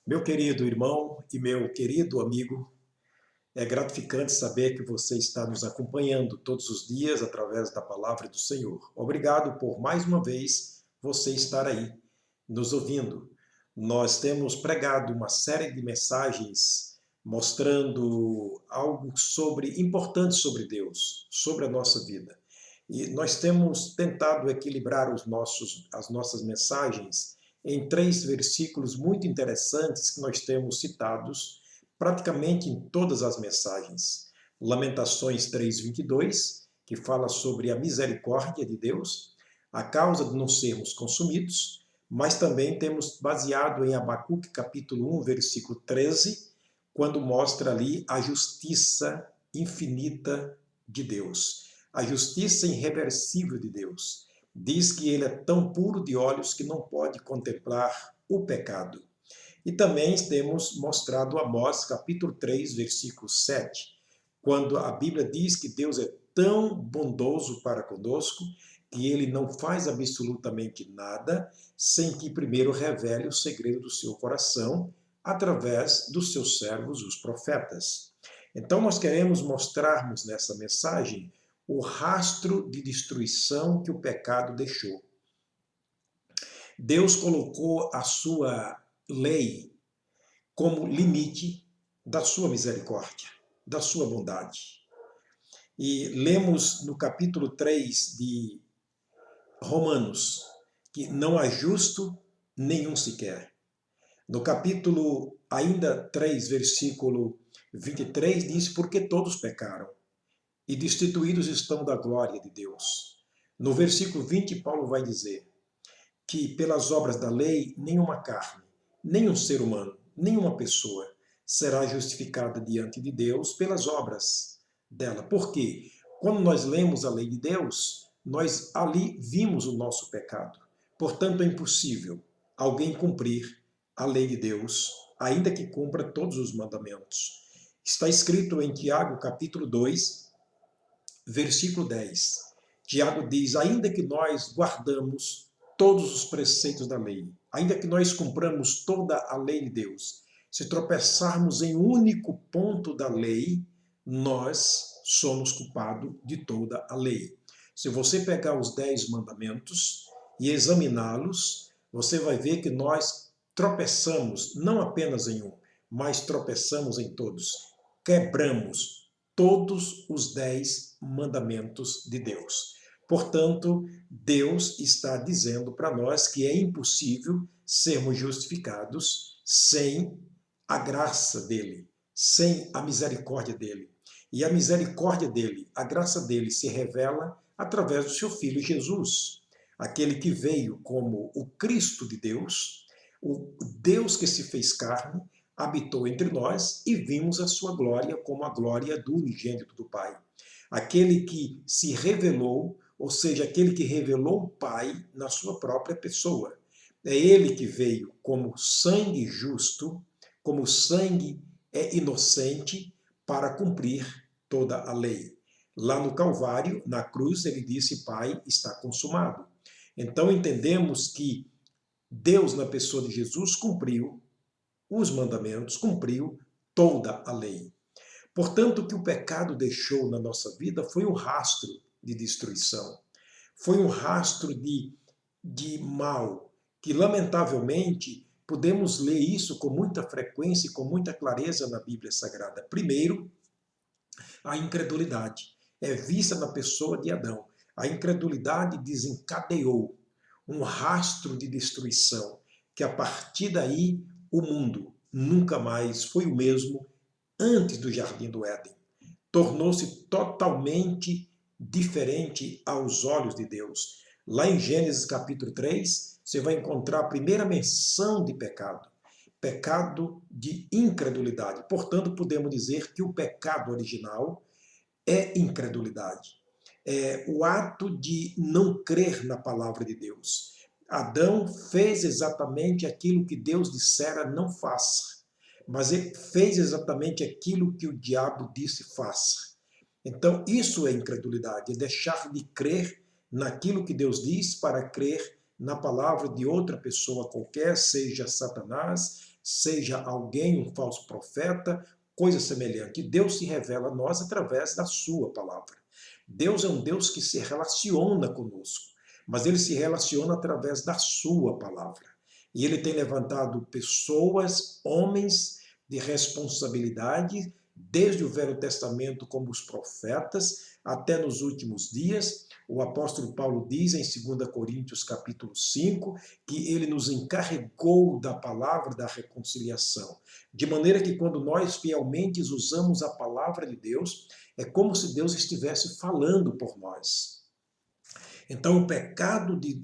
Meu querido irmão e meu querido amigo, é gratificante saber que você está nos acompanhando todos os dias através da palavra do Senhor. Obrigado por mais uma vez você estar aí, nos ouvindo. Nós temos pregado uma série de mensagens mostrando algo importante sobre Deus, sobre a nossa vida. E nós temos tentado equilibrar as nossas mensagens em três versículos muito interessantes que nós temos citados praticamente em todas as mensagens. Lamentações 3:22, que fala sobre a misericórdia de Deus, a causa de não sermos consumidos, mas também temos baseado em Abacuque capítulo 1, versículo 13, quando mostra ali a justiça infinita de Deus, a justiça irreversível de Deus. Diz que ele é tão puro de olhos que não pode contemplar o pecado. E também temos mostrado Amós, capítulo 3, versículo 7, quando a Bíblia diz que Deus é tão bondoso para conosco que ele não faz absolutamente nada sem que primeiro revele o segredo do seu coração através dos seus servos, os profetas. Então nós queremos mostrarmos nessa mensagem o rastro de destruição que o pecado deixou. Deus colocou a sua lei como limite da sua misericórdia, da sua bondade. E lemos no capítulo 3 de Romanos que não há justo nenhum sequer. No capítulo ainda 3, versículo 23, diz: porque todos pecaram e destituídos estão da glória de Deus. No versículo 20, Paulo vai dizer que pelas obras da lei, nenhuma carne, nenhum ser humano, nenhuma pessoa será justificada diante de Deus pelas obras dela. Por quê? Quando nós lemos a lei de Deus, nós ali vimos o nosso pecado. Portanto, é impossível alguém cumprir a lei de Deus, ainda que cumpra todos os mandamentos. Está escrito em Tiago, capítulo 2, versículo 10. Tiago diz: ainda que nós guardamos todos os preceitos da lei, ainda que nós cumpramos toda a lei de Deus, se tropeçarmos em um único ponto da lei, nós somos culpados de toda a lei. Se você pegar os 10 mandamentos e examiná-los, você vai ver que nós tropeçamos não apenas em um, mas tropeçamos em todos. Quebramos todos os 10 mandamentos de Deus. Portanto, Deus está dizendo para nós que é impossível sermos justificados sem a graça dele, sem a misericórdia dele. E a misericórdia dele, a graça dele se revela através do seu Filho Jesus, aquele que veio como o Cristo de Deus, o Deus que se fez carne, habitou entre nós e vimos a sua glória como a glória do unigênito do Pai. Aquele que se revelou, ou seja, aquele que revelou o Pai na sua própria pessoa. É ele que veio como sangue justo, como sangue inocente, para cumprir toda a lei. Lá no Calvário, na cruz, ele disse: Pai, está consumado. Então entendemos que Deus, na pessoa de Jesus, cumpriu os mandamentos, cumpriu toda a lei. Portanto, o que o pecado deixou na nossa vida foi um rastro de destruição, foi um rastro de mal, que lamentavelmente podemos ler isso com muita frequência e com muita clareza na Bíblia Sagrada. Primeiro, a incredulidade é vista na pessoa de Adão. A incredulidade desencadeou um rastro de destruição, que a partir daí o mundo nunca mais foi o mesmo antes do Jardim do Éden. Tornou-se totalmente diferente aos olhos de Deus. Lá em Gênesis capítulo 3, você vai encontrar a primeira menção de pecado. Pecado de incredulidade. Portanto, podemos dizer que o pecado original é incredulidade. É o ato de não crer na palavra de Deus. Adão fez exatamente aquilo que Deus dissera não faça, mas ele fez exatamente aquilo que o diabo disse faça. Então, isso é incredulidade, é deixar de crer naquilo que Deus diz para crer na palavra de outra pessoa qualquer, seja Satanás, seja alguém, um falso profeta, coisa semelhante. Deus se revela a nós através da sua palavra. Deus é um Deus que se relaciona conosco, mas ele se relaciona através da sua palavra. E ele tem levantado pessoas, homens de responsabilidade, desde o Velho Testamento como os profetas, até nos últimos dias. O apóstolo Paulo diz em 2 Coríntios capítulo 5, que ele nos encarregou da palavra da reconciliação. De maneira que quando nós fielmente usamos a palavra de Deus, é como se Deus estivesse falando por nós. Então o pecado de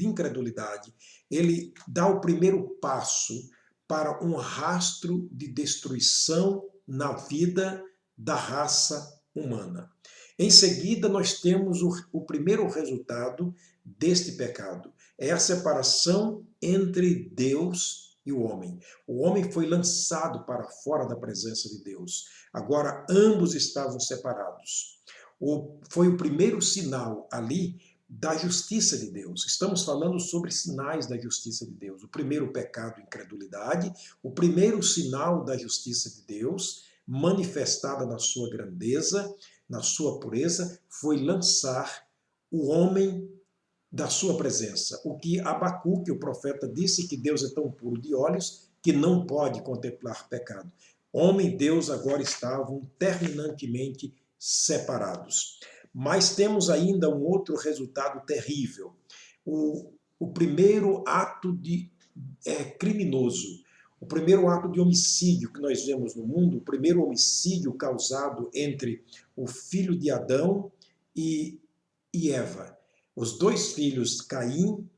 incredulidade, ele dá o primeiro passo para um rastro de destruição na vida da raça humana. Em seguida, nós temos o primeiro resultado deste pecado. É a separação entre Deus e o homem. O homem foi lançado para fora da presença de Deus. Agora, ambos estavam separados. Foi o primeiro sinal ali da justiça de Deus. Estamos falando sobre sinais da justiça de Deus. O primeiro pecado, incredulidade. O primeiro sinal da justiça de Deus, manifestada na sua grandeza, na sua pureza, foi lançar o homem da sua presença. O que Abacuque, o profeta, disse, que Deus é tão puro de olhos que não pode contemplar pecado. Homem e Deus agora estavam terminantemente separados. Mas temos ainda um outro resultado terrível. O primeiro ato criminoso, o primeiro ato de homicídio que nós vemos no mundo, o primeiro homicídio causado entre o filho de Adão e Eva. Os dois filhos, Caim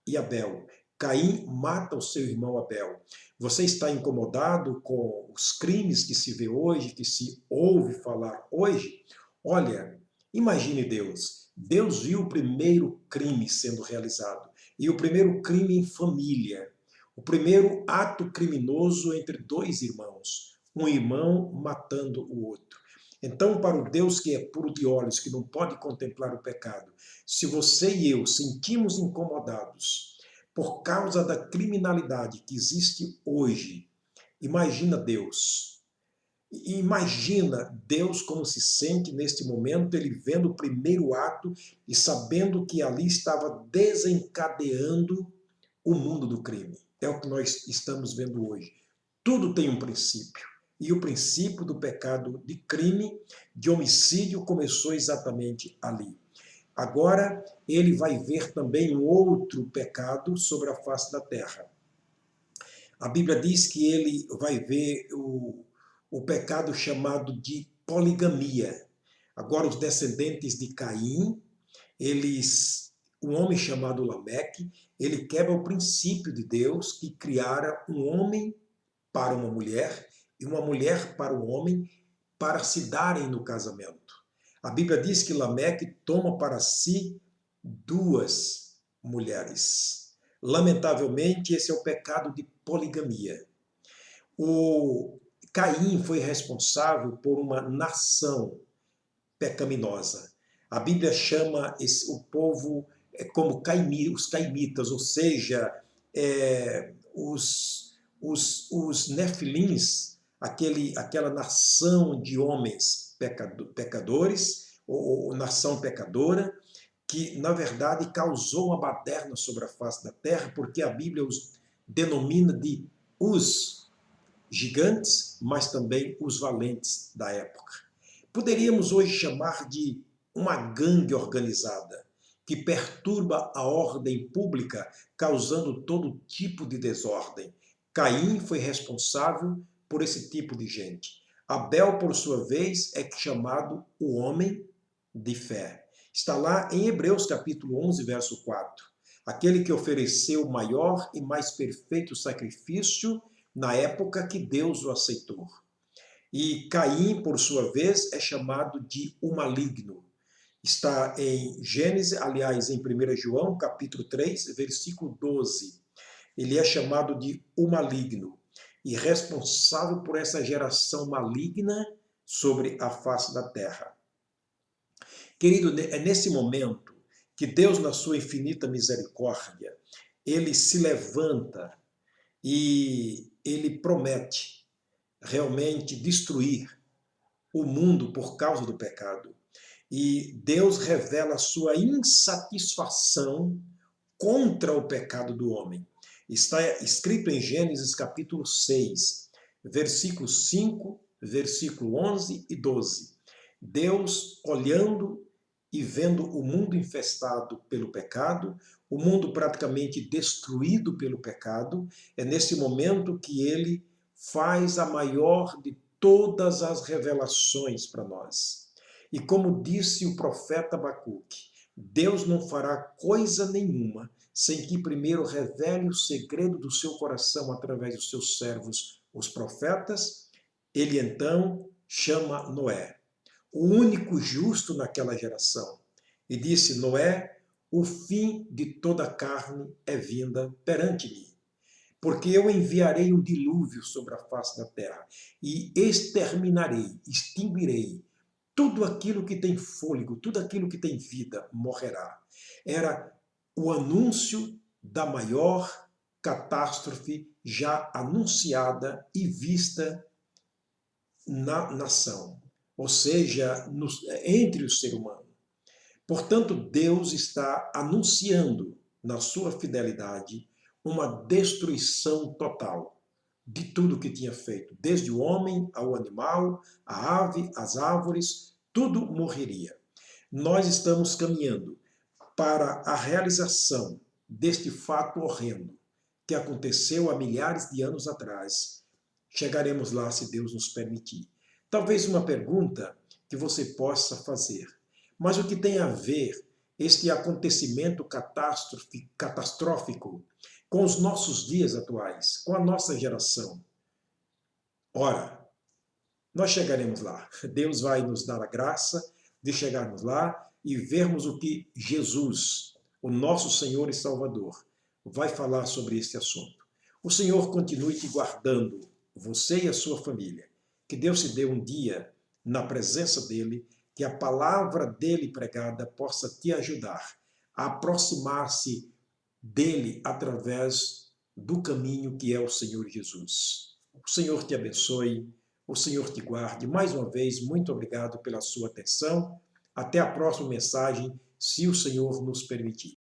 e Abel. Caim mata o seu irmão Abel. Você está incomodado com os crimes que se vê hoje, que se ouve falar hoje? Olha, imagine Deus. Deus viu o primeiro crime sendo realizado. E o primeiro crime em família. O primeiro ato criminoso entre dois irmãos. Um irmão matando o outro. Então, para o Deus que é puro de olhos, que não pode contemplar o pecado, se você e eu sentimos incomodados por causa da criminalidade que existe hoje, imagina Deus. Imagina Deus como se sente neste momento, ele vendo o primeiro ato e sabendo que ali estava desencadeando o mundo do crime. É o que nós estamos vendo hoje. Tudo tem um princípio. E o princípio do pecado de crime, de homicídio, começou exatamente ali. Agora, ele vai ver também um outro pecado sobre a face da terra. A Bíblia diz que ele vai ver o pecado chamado de poligamia. Agora, os descendentes de Caim, um homem chamado Lameque, ele quebra o princípio de Deus que criara um homem para uma mulher e uma mulher para o homem para se darem no casamento. A Bíblia diz que Lameque toma para si duas mulheres. Lamentavelmente, esse é o pecado de poligamia. O Caim foi responsável por uma nação pecaminosa. A Bíblia chama o povo como os caimitas, ou seja, os nefilins, aquela nação de homens pecadores, ou nação pecadora, que na verdade causou uma baderna sobre a face da terra, porque a Bíblia os denomina de os gigantes, mas também os valentes da época. Poderíamos hoje chamar de uma gangue organizada, que perturba a ordem pública, causando todo tipo de desordem. Caim foi responsável por esse tipo de gente. Abel, por sua vez, é chamado o homem de fé. Está lá em Hebreus capítulo 11, verso 4. Aquele que ofereceu o maior e mais perfeito sacrifício na época que Deus o aceitou. E Caim, por sua vez, é chamado de o maligno. Está em Gênesis, aliás, em 1 João, capítulo 3, versículo 12. Ele é chamado de o maligno e responsável por essa geração maligna sobre a face da terra. Querido, é nesse momento que Deus, na sua infinita misericórdia, ele se levanta e ele promete realmente destruir o mundo por causa do pecado. E Deus revela a sua insatisfação contra o pecado do homem. Está escrito em Gênesis capítulo 6, versículos 5, versículo 11 e 12. Deus olhando e vendo o mundo infestado pelo pecado, o mundo praticamente destruído pelo pecado, é nesse momento que ele faz a maior de todas as revelações para nós. E como disse o profeta Abacuque, Deus não fará coisa nenhuma sem que primeiro revele o segredo do seu coração através dos seus servos, os profetas. Ele então chama Noé, o único justo naquela geração, e disse: Noé, o fim de toda a carne é vinda perante mim, porque eu enviarei um dilúvio sobre a face da terra e exterminarei, extinguirei tudo aquilo que tem fôlego, tudo aquilo que tem vida morrerá. Era o anúncio da maior catástrofe já anunciada e vista na nação, ou seja, entre o ser humano. Portanto, Deus está anunciando na sua fidelidade uma destruição total de tudo que tinha feito, desde o homem ao animal, a ave, as árvores, tudo morreria. Nós estamos caminhando para a realização deste fato horrendo que aconteceu há milhares de anos atrás. Chegaremos lá se Deus nos permitir. Talvez uma pergunta que você possa fazer: mas o que tem a ver este acontecimento catastrófico com os nossos dias atuais, com a nossa geração? Ora, nós chegaremos lá. Deus vai nos dar a graça de chegarmos lá e vermos o que Jesus, o nosso Senhor e Salvador, vai falar sobre este assunto. O Senhor continue te guardando, você e a sua família. Que Deus te dê um dia na presença dEle, que a palavra dEle pregada possa te ajudar a aproximar-se dEle através do caminho que é o Senhor Jesus. O Senhor te abençoe, o Senhor te guarde. Mais uma vez, muito obrigado pela sua atenção. Até a próxima mensagem, se o Senhor nos permitir.